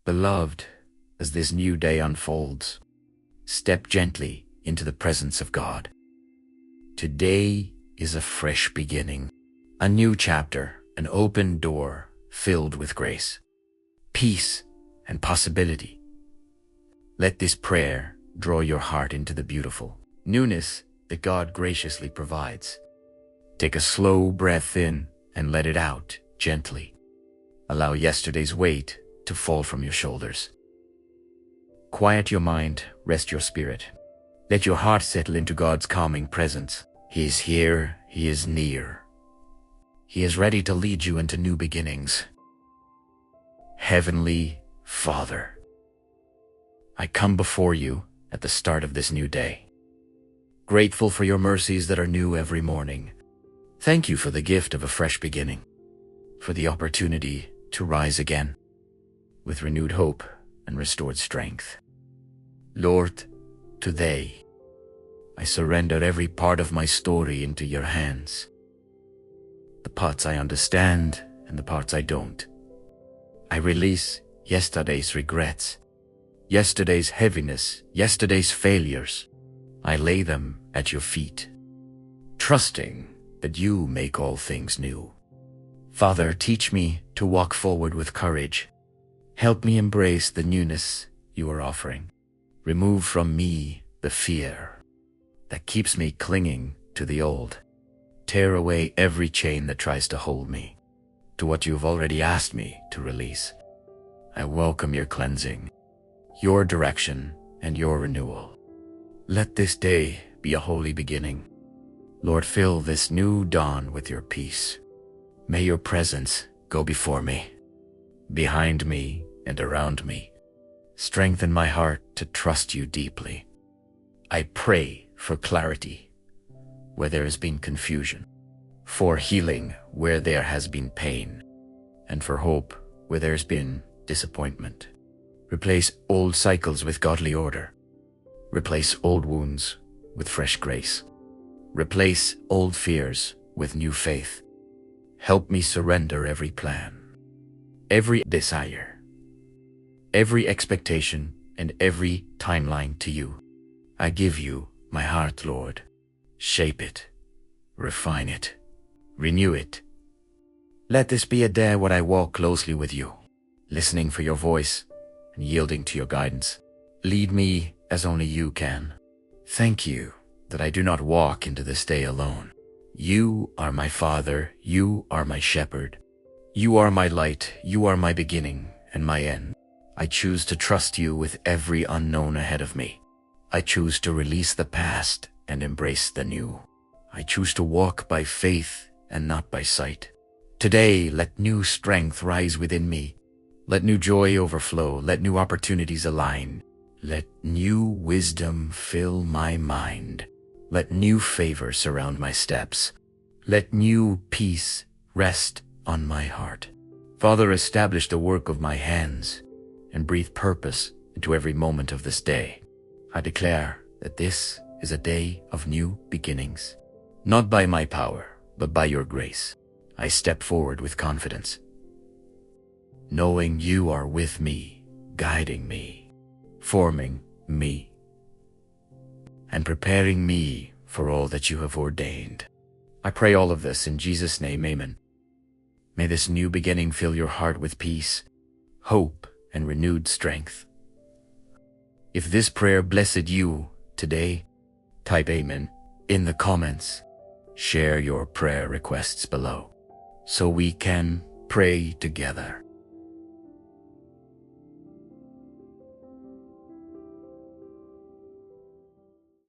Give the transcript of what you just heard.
Beloved, as this new day unfolds, step gently into the presence of God. Today is a fresh beginning, a new chapter, an open door filled with grace, peace, and possibility. Let this prayer draw your heart into the beautiful newness that God graciously provides. Take a slow breath in and let it out gently. Allow yesterday's weight to fall from your shoulders. Quiet your mind, rest your spirit. Let your heart settle into God's calming presence. He is here, He is near. He is ready to lead you into new beginnings. Heavenly Father, I come before you at the start of this new day, grateful for your mercies that are new every morning. Thank you for the gift of a fresh beginning, for the opportunity to rise again with renewed hope and restored strength. Lord, today I surrender every part of my story into your hands. The parts I understand and the parts I don't. I release yesterday's regrets, yesterday's heaviness, yesterday's failures. I lay them at your feet, trusting that you make all things new. Father, teach me to walk forward with courage. Help me embrace the newness you are offering. Remove from me the fear that keeps me clinging to the old. Tear away every chain that tries to hold me to what you've already asked me to release. I welcome your cleansing, your direction, and your renewal. Let this day be a holy beginning. Lord, fill this new dawn with your peace. May your presence go before me, behind me, and around me. Strengthen my heart to trust you deeply. I pray for clarity where there has been confusion, for healing where there has been pain, and for hope where there has been disappointment. Replace old cycles with godly order. Replace old wounds with fresh grace. Replace old fears with new faith. Help me surrender every plan, every desire, every expectation, and every timeline to you. I give you my heart, Lord. Shape it, refine it, renew it. Let this be a day when I walk closely with you, listening for your voice and yielding to your guidance. Lead me as only you can. Thank you that I do not walk into this day alone. You are my Father, you are my shepherd. You are my light, you are my beginning and my end. I choose to trust you with every unknown ahead of me. I choose to release the past and embrace the new. I choose to walk by faith and not by sight. Today, let new strength rise within me. Let new joy overflow, let new opportunities align. Let new wisdom fill my mind. Let new favor surround my steps. Let new peace rest on my heart. Father, establish the work of my hands and breathe purpose into every moment of this day. I declare that this is a day of new beginnings. Not by my power, but by your grace. I step forward with confidence, knowing you are with me, guiding me, forming me, and preparing me for all that you have ordained. I pray all of this in Jesus' name, amen. May this new beginning fill your heart with peace, hope, and renewed strength. If this prayer blessed you today, type amen in the comments. Share your prayer requests below so we can pray together.